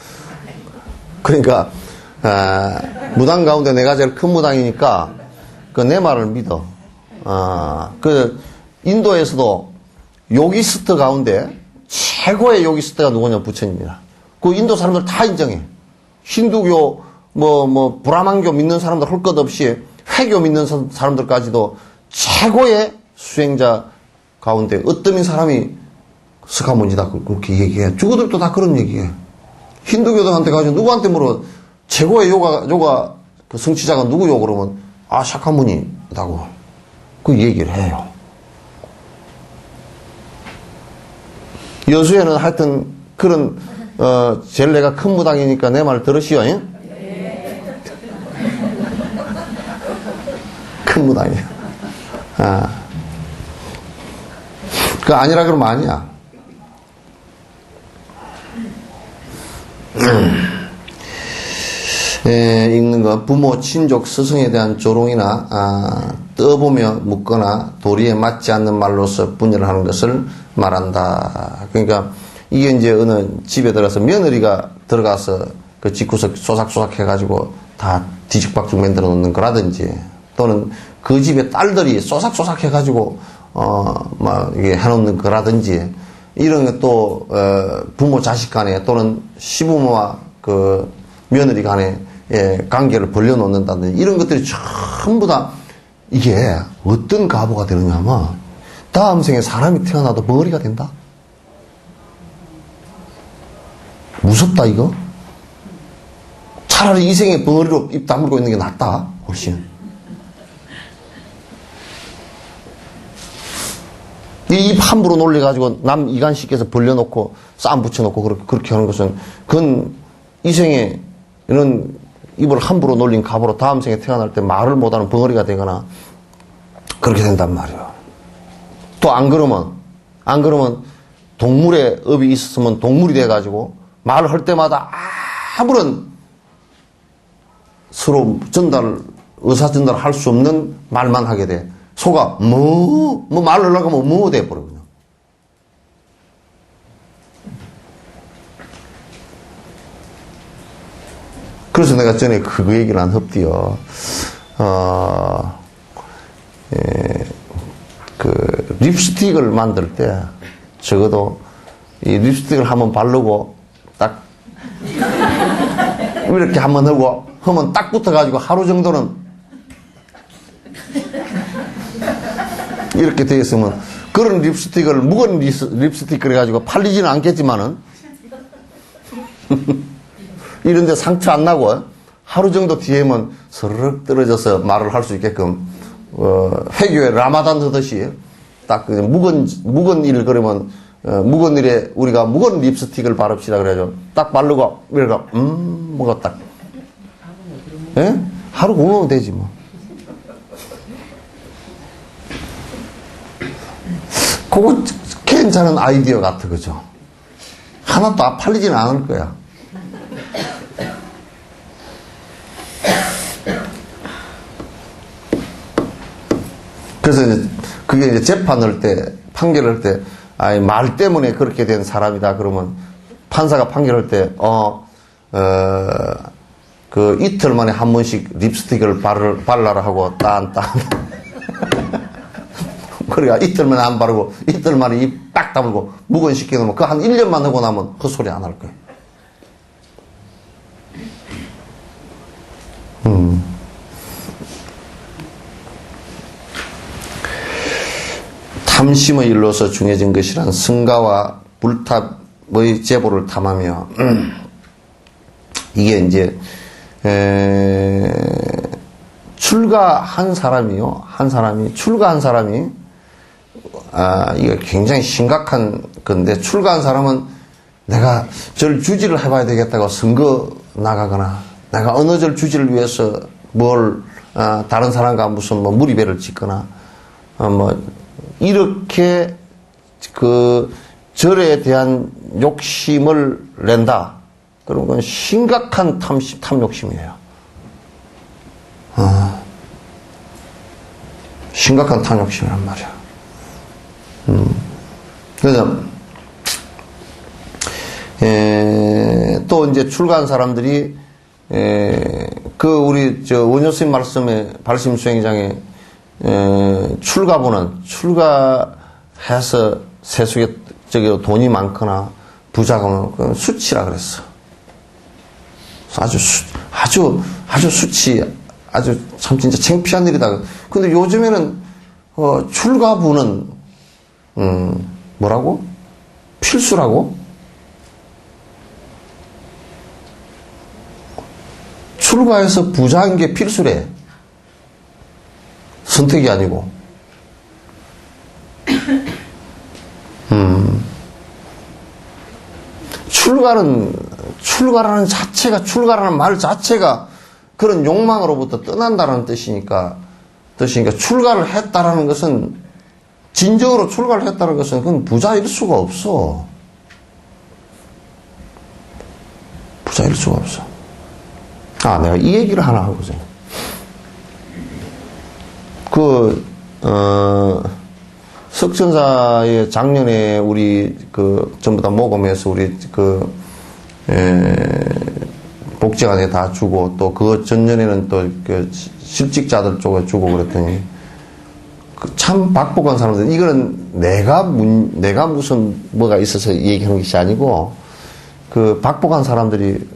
그러니까 무당 가운데 내가 제일 큰 무당이니까 내 말을 믿어. 인도에서도 요기스트 가운데 최고의 요기스트가 누구냐? 부처님이다. 그 인도 사람들 다 인정해. 힌두교, 브라만교 믿는 사람들 할 것 없이 회교 믿는 사람들까지도 최고의 수행자 가운데 어떤 사람이 스카몬지다. 그렇게 얘기해. 죽어들도 다 그런 얘기해. 힌두교도한테 가서 누구한테 물어. 최고의 요가 그 성취자가 누구요? 그러면, 샤카무니라고. 그 얘기를 해요. 여수에는 하여튼 그런 제일 내가 큰 무당이니까 내 말 들으시오. 네. 큰 무당이야. 그거 아니라 그러면 아니야. 읽는 거 부모, 친족, 스승에 대한 조롱이나 떠보며 묻거나 도리에 맞지 않는 말로서 분열을 하는 것을 말한다. 그러니까 이게 이제 어느 집에 들어가서 며느리가 들어가서 그 집구석 쏘삭쏘삭 해가지고 다 뒤죽박죽 만들어 놓는 거라든지 또는 그 집의 딸들이 쏘삭쏘삭 해가지고 막 이게 해놓는 거라든지 이런 것도 부모 자식 간에 또는 시부모와 그 며느리 간에 관계를 벌려놓는다든지 이런 것들이 전부 다 이게 어떤 가보가 되느냐면 다음 생에 사람이 태어나도 벙어리가 된다. 무섭다 이거. 차라리 이 생에 벙어리로 입 다물고 있는 게 낫다. 훨씬. 입 함부로 놀려가지고 남 이간시켜서 벌려놓고 싸움 붙여놓고 그렇게 하는 것은 그건 이 생에 이런 입을 함부로 놀린 갑으로 다음 생에 태어날 때 말을 못하는 벙어리가 되거나 그렇게 된단 말이에요. 또 안 그러면 동물의 업이 있었으면 동물이 돼가지고 말을 할 때마다 아무런 서로 의사 전달을 할 수 없는 말만 하게 돼. 소가 말을 하려고 하면 돼버리거든요. 그래서 내가 전에 그거 얘기를 안 흡디요. 그 립스틱을 만들 때 적어도 이 립스틱을 한번 바르고 딱 이렇게 한번 하고 하면 딱 붙어가지고 하루 정도는 이렇게 되어 있으면 그런 립스틱을 묵은 립스틱 그래가지고 팔리지는 않겠지만은 이런데 상처 안 나고 하루 정도 뒤에면 서르륵 떨어져서 말을 할 수 있게끔 회교에 라마단 하듯이 딱 묵은 일 그러면 묵은 일에 우리가 묵은 립스틱을 바릅시다 그래가지고 딱 바르고 이러가 뭐가 딱 예? 하루 고르면 되지 뭐. 그거 괜찮은 아이디어 같아 그죠? 하나도 팔리지는 않을 거야. 그래서 이제 그게 이제 재판할 때 판결할 때 말 때문에 그렇게 된 사람이다 그러면 판사가 판결할 때 그 이틀 만에 한 번씩 립스틱을 발라라 하고 딴 그러니까 이틀 만에 안 바르고 이틀 만에 입 딱 다물고 묵은시켜 놓으면 그 한 1년만 하고 나면 그 소리 안 할 거예요. 탐심의 일로서 중해진 것이란 승가와 불탑의 제보를 탐하며 이게 이제 출가한 사람이 이게 굉장히 심각한 건데 출가한 사람은 내가 절 주지를 해봐야 되겠다고 선거 나가거나 내가 어느 절 주지를 위해서 다른 사람과 무슨 무리배를 짓거나 이렇게 그 절에 대한 욕심을 낸다. 그런 건 심각한 탐욕심이에요. 심각한 탐욕심이란 말이야. 그래서 또 이제 출가한 사람들이 우리 원효스님 말씀에 발심 수행장에 출가해서 세속에 돈이 많거나 부자가 많거나 수치라 그랬어. 아주 수치, 아주 참 진짜 창피한 일이다. 근데 요즘에는 출가부는 뭐라고? 필수라고? 출가해서 부자인 게 필수래. 선택이 아니고. 출가라는 말 자체가 그런 욕망으로부터 떠난다는 뜻이니까 출가를 했다라는 것은, 진정으로 출가를 했다는 것은 그건 부자일 수가 없어. 부자일 수가 없어. 내가 이 얘기를 하나 하고자. 석천사의 작년에 우리 전부 다 모금해서 우리 복지관에 다 주고 또 그 전년에는 또 실직자들 쪽에 주고 그랬더니 참 박복한 사람들, 이거는 내가 무슨 뭐가 있어서 얘기하는 것이 아니고 박복한 사람들이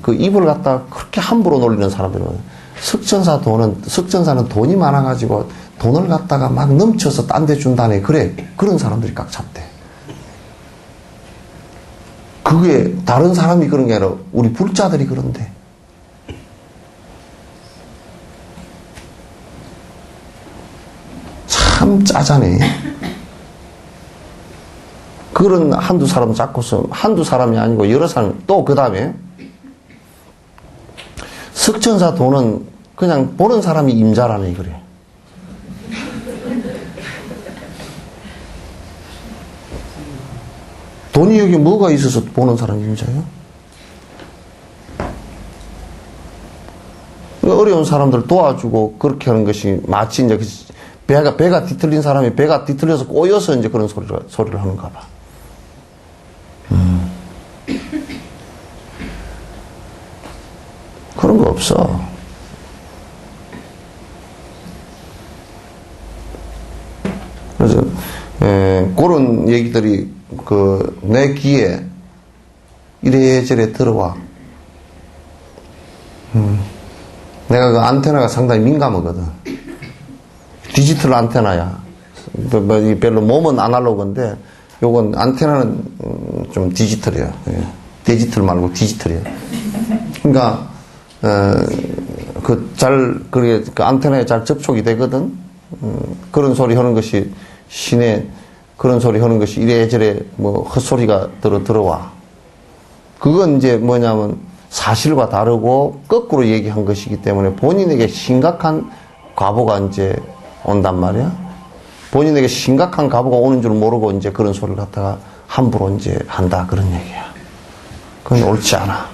그 입을 갖다 그렇게 함부로 놀리는 사람들은 석천사는 돈이 많아가지고 돈을 갖다가 막 넘쳐서 딴 데 준다네. 그런 사람들이 꽉 찼대. 그게 다른 사람이 그런 게 아니라 우리 불자들이 그런데. 참 짜자네. 그런 한두 사람 잡고서 한두 사람이 아니고 여러 사람, 또 그 다음에 석천사 돈은 그냥 보는 사람이 임자라네, 그래. 돈이 여기 뭐가 있어서 보는 사람이 임자예요? 어려운 사람들 도와주고 그렇게 하는 것이 마치 이제 배가 뒤틀린 사람이 배가 뒤틀려서 꼬여서 이제 그런 소리를 하는가 봐. 그런 거 없어. 그래서, 그런 얘기들이 내 귀에 이래저래 들어와. 내가 그 안테나가 상당히 민감하거든. 디지털 안테나야. 별로 몸은 아날로그인데, 요건 안테나는 좀 디지털이야. 디지털 말고 디지털이야. 그러니까, 그 안테나에 잘 접촉이 되거든. 그런 소리 하는 것이, 시내 그런 소리 하는 것이 이래저래 헛소리가 들어와. 그건 이제 뭐냐면, 사실과 다르고 거꾸로 얘기한 것이기 때문에 본인에게 심각한 과보가 이제 온단 말이야. 본인에게 심각한 과보가 오는 줄 모르고 이제 그런 소리를 갖다가 함부로 이제 한다, 그런 얘기야. 그건 옳지 않아.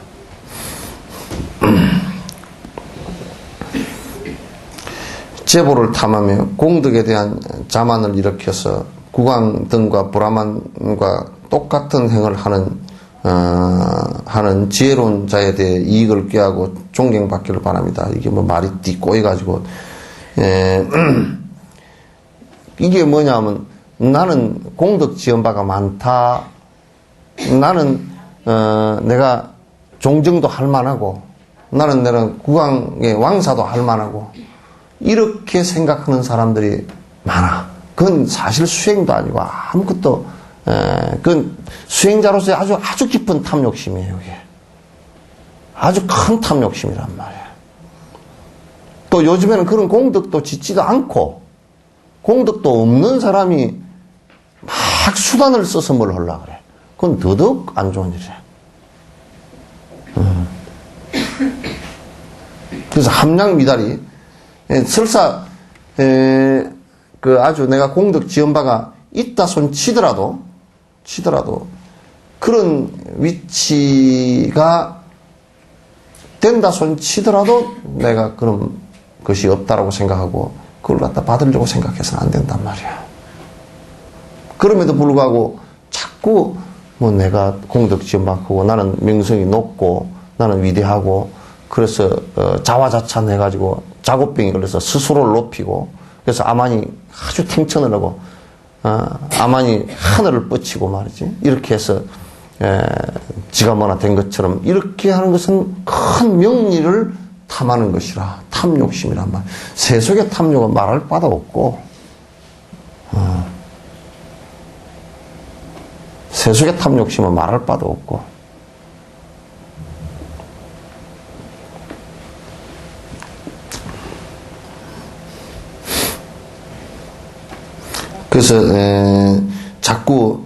제보를 탐하며 공덕에 대한 자만을 일으켜서 국왕 등과 브라만과 똑같은 행을 하는 지혜로운 자에 대해 이익을 꾀하고 존경받기를 바랍니다. 이게 말이 띠꼬여가지고, 이게 뭐냐면, 나는 공덕 지은 바가 많다. 나는, 내가 종정도 할 만하고, 나는 국왕의 왕사도 할 만하고, 이렇게 생각하는 사람들이 많아. 그건 사실 수행도 아니고 아무것도, 그건 수행자로서의 아주 깊은 탐욕심이에요, 이게. 아주 큰 탐욕심이란 말이야. 또 요즘에는 그런 공덕도 짓지도 않고, 공덕도 없는 사람이 막 수단을 써서 뭘 하려고 그래. 그건 더더욱 안 좋은 일이야. 그래서 함량미달이, 설사, 아주 내가 공덕 지은 바가 있다 손 치더라도 그런 위치가 된다 손 치더라도 내가 그런 것이 없다라고 생각하고 그걸 갖다 받으려고 생각해서는 안 된단 말이야. 그럼에도 불구하고 자꾸 내가 공덕 지은 바 크고 나는 명성이 높고 나는 위대하고 그래서 자화자찬해가지고 작업병이 걸려서 스스로를 높이고 그래서 아만이 아주 탱천을 하고 아만이 하늘을 뻗치고 말이지. 이렇게 해서 지가 뭐나 된 것처럼 이렇게 하는 것은 큰 명리를 탐하는 것이라 탐욕심이란 말. 세속의 탐욕은 말할 바도 없고 세속의 탐욕심은 말할 바도 없고 그래서 자꾸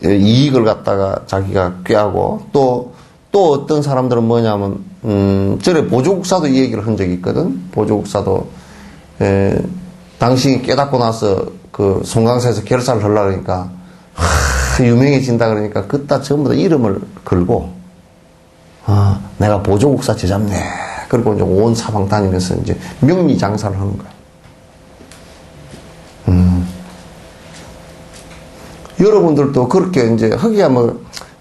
이익을 갖다가 자기가 꾀하고 또 어떤 사람들은 뭐냐면 전에 보조국사도 이 얘기를 한 적이 있거든. 보조국사도 당신이 깨닫고 나서 그 송강사에서 결사를 하려고 그러니까 유명해진다 그러니까 그따 전부 다 이름을 걸고 내가 보조국사 제잡네. 그리고 이제 온 사방 다니면서 이제 명리 장사를 하는 거야. 여러분들도 그렇게 이제 하기야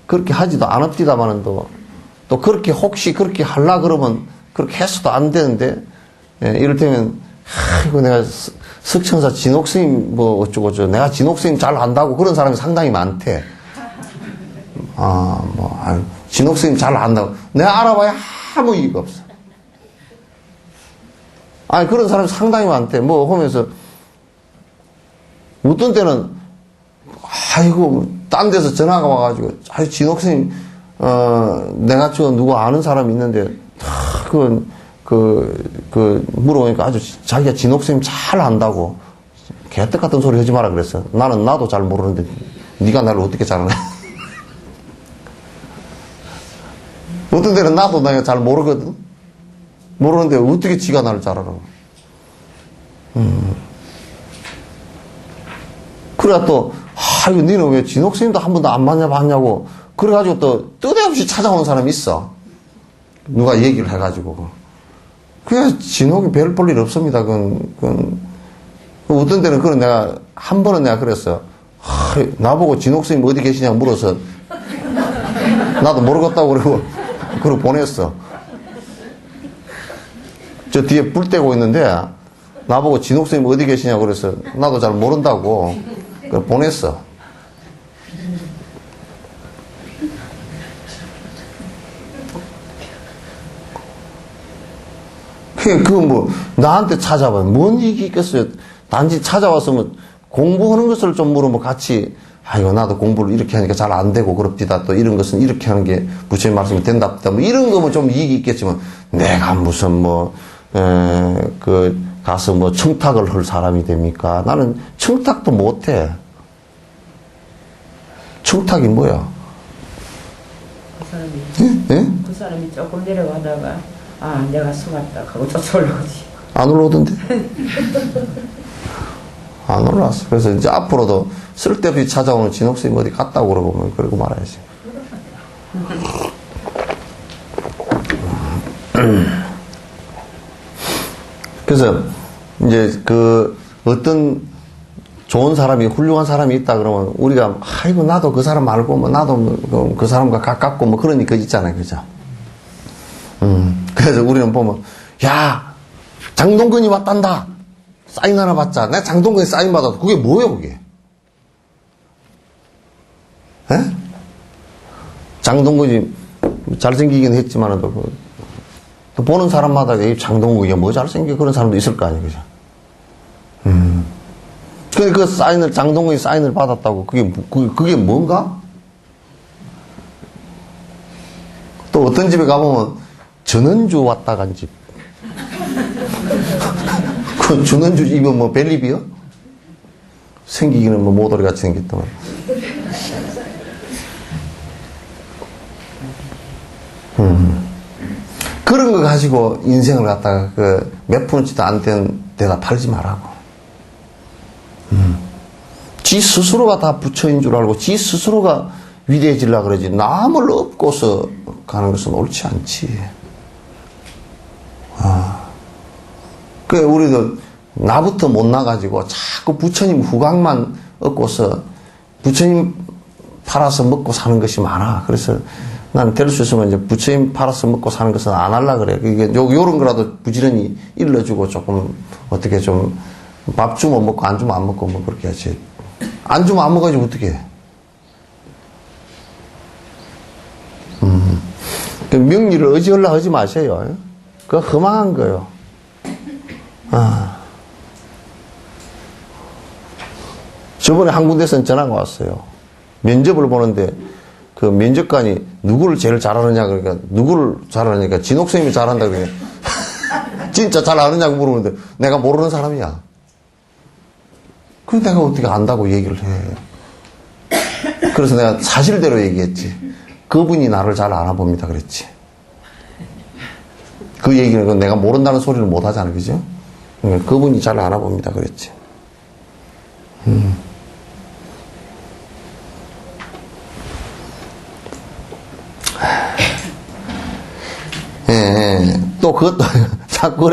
그렇게 하지도 않았디다마는 또 그렇게 혹시 그렇게 하려 그러면 그렇게 해서도 안 되는데 이를테면 이거 내가 석천사 진옥스님 어쩌고 내가 진옥스님 잘 안다고 그런 사람이 상당히 많대. 진옥스님 잘 안다고 내가 알아봐야 아무 이유가 없어. 그런 사람이 상당히 많대. 하면서 어떤 때는 딴 데서 전화가 와가지고, 진옥스님, 내가 누구 아는 사람이 있는데, 물어보니까 아주 자기가 진옥스님 잘 안다고, 개떡 같은 소리 하지 마라 그랬어. 나도 잘 모르는데, 네가 나를 어떻게 잘 아냐. 어떤 데는 나도 내가 잘 모르거든. 모르는데 어떻게 지가 나를 잘 알아. 그래야 또, 이거 니는 왜 진옥스님도 한 번도 안 만나봤냐고. 그래가지고 또 뜻없이 찾아오는 사람이 있어. 누가 얘기를 해가지고. 그냥 진옥이 별 볼 일 없습니다. 그건, 어떤 때는 그런 내가, 한 번은 내가 그랬어. 나보고 진옥스님 어디 계시냐고 물어서, 나도 모르겠다고 그러고 보냈어. 저 뒤에 불 떼고 있는데, 나보고 진옥스님 어디 계시냐고 그래서, 나도 잘 모른다고. 보냈어. 나한테 찾아봐. 뭔 얘기 있겠어요? 단지 찾아왔으면 공부하는 것을 좀 물으면 같이, 이거 나도 공부를 이렇게 하니까 잘 안 되고 그럽디다. 또 이런 것은 이렇게 하는 게 부처님 말씀이 된답니다. 뭐 이런 거면 좀 이익이 있겠지만, 내가 무슨 가서 청탁을 할 사람이 됩니까? 나는 청탁도 못해. 청탁이 뭐야? 그 사람이 조금 내려가다가 내가 속았다 하고 쫓아올라오지. 안 올라오던데? 안 올라왔어. 그래서 이제 앞으로도 쓸데없이 찾아오는 진옥스님 어디 갔다고 그러고 그러고 말아야지. 그래서 이제 어떤 좋은 사람이, 훌륭한 사람이 있다 그러면 우리가 나도 그 사람 알고 나도 그 사람과 가깝고 그러니까 있잖아요. 그죠? 그래서 우리는 보면 장동건이 왔단다. 사인 하나 받자. 내가 장동건이 사인 받아도 그게 뭐예요, 그게? 에? 장동건이 잘생기긴 했지만 또 보는 사람마다 장동건이 뭐 잘생겨 그런 사람도 있을 거 아니에요, 그죠? 근데 장동건이 사인을 받았다고 그게 뭔가? 또 어떤 집에 가보면 전원주 왔다 간 집. 그 전원주 집은 벨리비요? 생기기는 모돌이 같이 생겼더만. 그런 거 가지고 인생을 갖다가 몇 푼치도 안 된 데다 팔지 말라고. 지 스스로가 다 부처인 줄 알고 지 스스로가 위대해지려고 그러지 남을 업고서 가는 것은 옳지 않지. 그래 우리도 나부터 못 나가지고 자꾸 부처님 후광만 얻고서 부처님 팔아서 먹고 사는 것이 많아. 그래서 난 될 수 있으면 이제 부처님 팔아서 먹고 사는 것은 안 하려고 그래. 이게 요런 거라도 부지런히 일러주고 조금 어떻게 좀 밥 주면 먹고 안 주면 안 먹고 그렇게 하지. 안 주면 안 먹어야지 어떻게 해. 명리를 의지하려 하지 마세요. 그거 허망한 거예요. 저번에 한 군데서 전화가 왔어요. 면접을 보는데 그 면접관이 누구를 제일 잘하느냐 그러니까 누구를 잘하느니까 진옥스님이 잘한다 그러니까 진짜 잘 아느냐고 물어보는데 내가 모르는 사람이야. 그럼 내가 어떻게 안다고 얘기를 해. 그래서 내가 사실대로 얘기했지. 그분이 나를 잘 알아봅니다 그랬지. 그 얘기는 내가 모른다는 소리를 못 하잖아, 그죠? 그분이 잘 알아봅니다 그랬지. 또 그것도 자꾸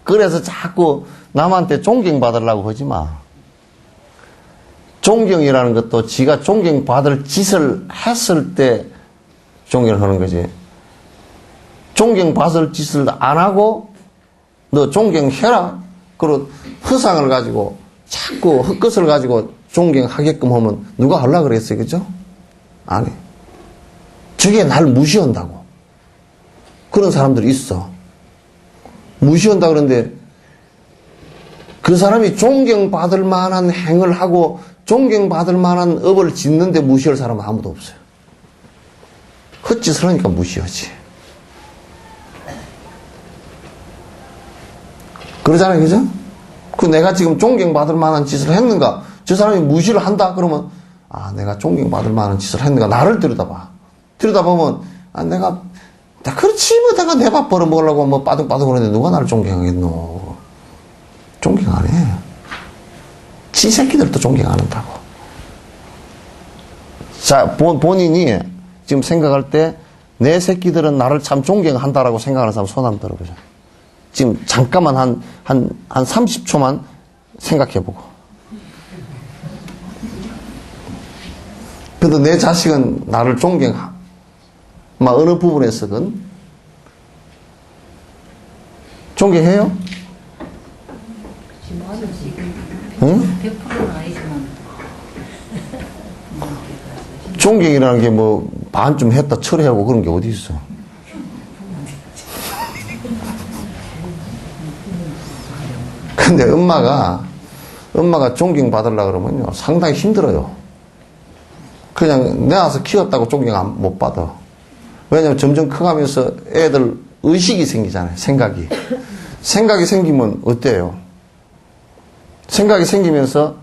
그래서 자꾸 남한테 존경받으려고 하지 마. 존경이라는 것도 지가 존경받을 짓을 했을 때 존경을 하는 거지. 존경받을 짓을 안 하고 너 존경해라. 그리고 허상을 가지고 자꾸 헛것을 가지고 존경하게끔 하면 누가 하려고 그랬어요, 그죠? 안 해. 저게 날 무시한다고. 그런 사람들이 있어. 무시한다 그러는데 그 사람이 존경받을 만한 행을 하고 존경받을 만한 업을 짓는데 무시할 사람은 아무도 없어요. 헛짓을 하니까 무시하지. 그러잖아요, 그죠? 내가 지금 존경받을 만한 짓을 했는가? 저 사람이 무시를 한다? 그러면, 내가 존경받을 만한 짓을 했는가? 나를 들여다봐. 들여다보면, 내가 그렇지, 뭐, 내가 내 밥 벌어먹으려고 뭐 빠둥빠둥 그러는데 누가 나를 존경하겠노? 존경 안 해. 지 새끼들도 존경 안 한다고. 자, 본인이 지금 생각할 때 내 새끼들은 나를 참 존경한다라고 생각하는 사람 손 한번 들어보자. 지금 잠깐만 한 30초만 생각해보고. 그래도 내 자식은 나를 존경하. 막 어느 부분에서든 존경해요? 응? 100%는 아니지만 존경이라는 게 뭐 반쯤 했다 철회하고 그런 게 어디 있어? 근데 엄마가 존경받으려고 그러면요 상당히 힘들어요. 그냥 내가서 키웠다고 존경 못 받아. 왜냐면 점점 커가면서 애들 의식이 생기잖아요. 생각이 생기면 어때요? 생각이 생기면서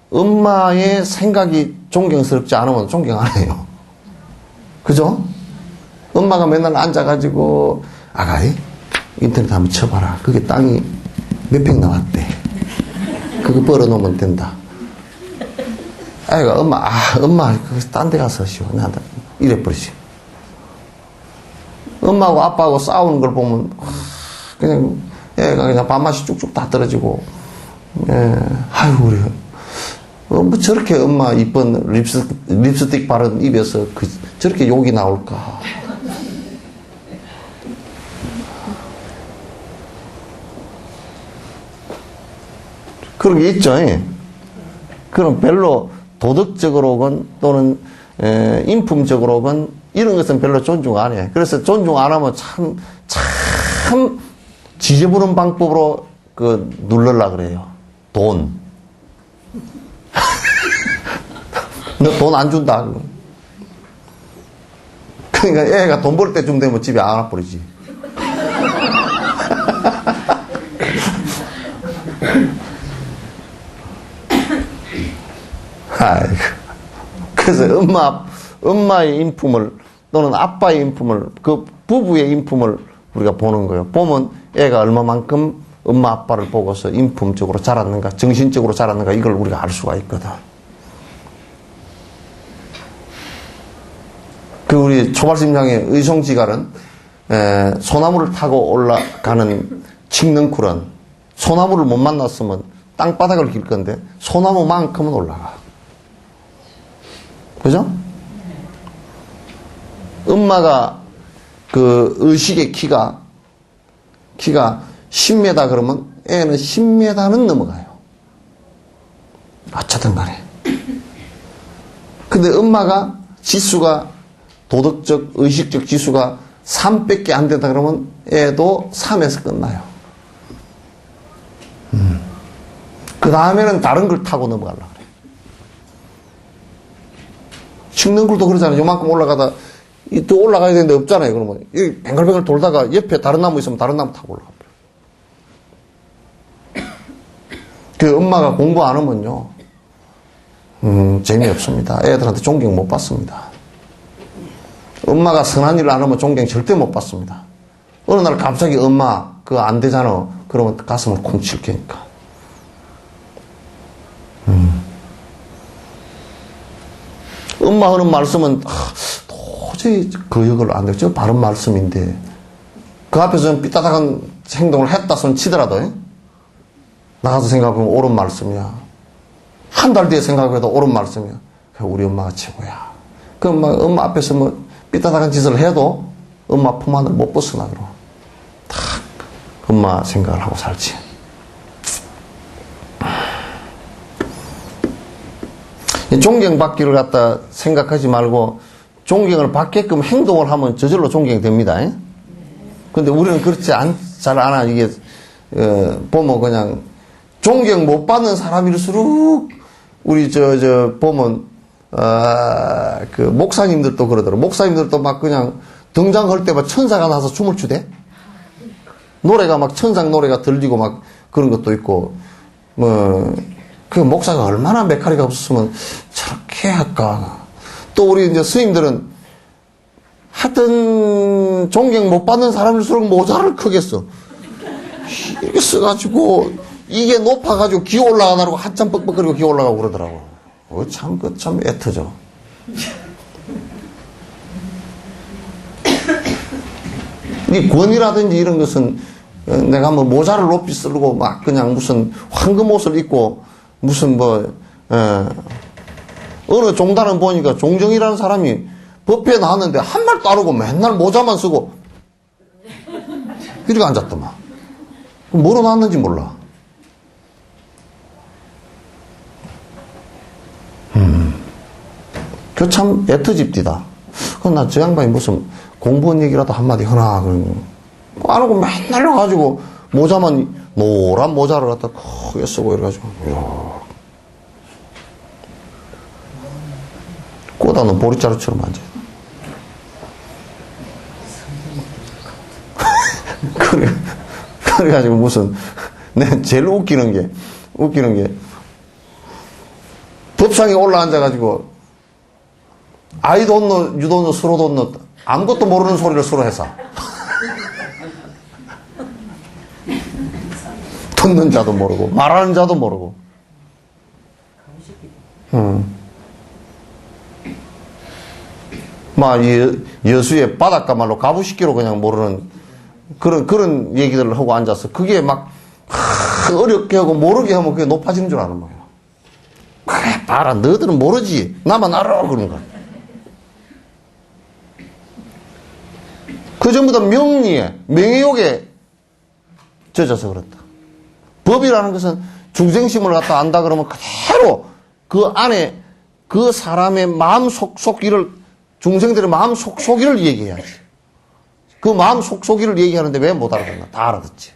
엄마의 생각이 존경스럽지 않으면 존경 안 해요. 그죠? 엄마가 맨날 앉아가지고 아가이 인터넷 한번 쳐봐라. 그게 땅이 몇 평 나왔대. 그거 벌어놓으면 된다. 아이가 엄마 딴 데 가서 쉬어. 나한테 이래버리지. 엄마하고 아빠하고 싸우는 걸 보면 그냥 애가 그냥 밥맛이 쭉쭉 다 떨어지고 아이고 우리 뭐 저렇게 엄마 이쁜 립스틱 바른 입에서 저렇게 욕이 나올까. 그런 게 있죠. 그럼 별로 도덕적으로건 또는 인품적으로건 이런 것은 별로 존중 안 해. 그래서 존중 안 하면 참 지저분한 방법으로 누르려고 그래요. 돈. 너 돈 안 준다. 그러니까 애가 돈 벌 때쯤 되면 집에 안 와버리지. 아이고. 그래서 엄마의 인품을 또는 아빠의 인품을 그 부부의 인품을 우리가 보는 거예요. 보면 애가 얼마만큼 엄마 아빠를 보고서 인품적으로 자랐는가 정신적으로 자랐는가 이걸 우리가 알 수가 있거든. 그 우리 초발심장의 의송지갈은 소나무를 타고 올라가는 칡능쿨은 소나무를 못 만났으면 땅바닥을 길 건데 소나무만큼은 올라가. 그죠? 엄마가 그 의식의 키가 10m 그러면 애는 10m는 넘어가요. 어쨌든 간에. 근데 엄마가 지수가 도덕적, 의식적 지수가 3밖에 안 된다 그러면 애도 3에서 끝나요. 그 다음에는 다른 걸 타고 넘어가려고 그래. 칡능쿨도 그러잖아요. 요만큼 올라가다 또 올라가야 되는데 없잖아요. 그러면 이 뱅글뱅글 돌다가 옆에 다른 나무 있으면 다른 나무 타고 올라가 버려요. 그 엄마가 공부 안 하면요. 재미없습니다. 애들한테 존경 못 받습니다. 엄마가 선한 일을 안 하면 존경 절대 못 받습니다. 어느 날 갑자기 엄마 그거 안 되잖아. 그러면 가슴을 콩 칠 테니까. 엄마 하는 말씀은 도저히 거역을 안 돼요. 저 바른 말씀인데 그 앞에서는 삐딱한 행동을 했다 손 치더라도 나가서 생각하면 옳은 말씀이야. 한 달 뒤에 생각해도 옳은 말씀이야. 우리 엄마가 최고야. 그 엄마 앞에서 뭐 삐딱한 짓을 해도 엄마 품 안을 못 벗어나. 그럼 딱 엄마 생각을 하고 살지. 존경받기를 갖다 생각하지 말고 존경을 받게끔 행동을 하면 저절로 존경이 됩니다. 근데 우리는 그렇지 잘 안 하죠. 이게 보면 그냥 존경 못 받는 사람일수록 우리 보면 그 목사님들도 그러더라고. 목사님들도 막 그냥 등장할 때 막 천사가 나서 춤을 추대. 노래가 막 천상 노래가 들리고 막 그런 것도 있고 그 목사가 얼마나 메카리가 없었으면 저렇게 할까. 또 우리 이제 스님들은 하여튼 존경 못 받는 사람일수록 모자를 크게 써. 이렇게 써가지고, 이게 높아가지고 기어 올라가느라고 한참 뻑뻑거리고 기어 올라가고 그러더라고. 참 애터져. 이 권위라든지 이런 것은 내가 뭐 모자를 높이 쓰고 막 그냥 무슨 황금 옷을 입고 무슨 어느 종단은 보니까 종정이라는 사람이 법회에 나왔는데 한 말도 안 하고 맨날 모자만 쓰고 이렇게 앉았더만. 뭐로 나왔는지 몰라. 그 참 애터집디다. 그나 저 양반이 무슨 공부한 얘기라도 한마디 하나 그런 거 안 하고 맨날 가지고 모자만 노란 모자를 갖다 크게 쓰고 이래가지고 이야. 꼬다는 보리자루처럼 앉아. 그래가지고 무슨 내가 제일 웃기는 게 법상에 올라앉아가지고 I don't know, you don't know, 서로 don't know 아무것도 모르는 소리를 서로 해서 듣는 자도 모르고 말하는 자도 모르고 막 여수의 바닷가 말로 가부시기로 그냥 모르는 그런 얘기들을 하고 앉아서 그게 막 어렵게 하고 모르게 하면 그게 높아지는 줄 아는 거예요. 그래 봐라 너희들은 모르지 나만 알아 그런 거야. 그 전부 다 명리에 명예욕에 젖어서 그렇다. 법이라는 것은 중생심을 갖다 안다 그러면 그대로 그 안에 그 사람의 마음 속속기를 중생들의 마음 속속기를 얘기해야지. 그 마음 속속기를 얘기하는데 왜 못 알아듣나? 다 알아듣지.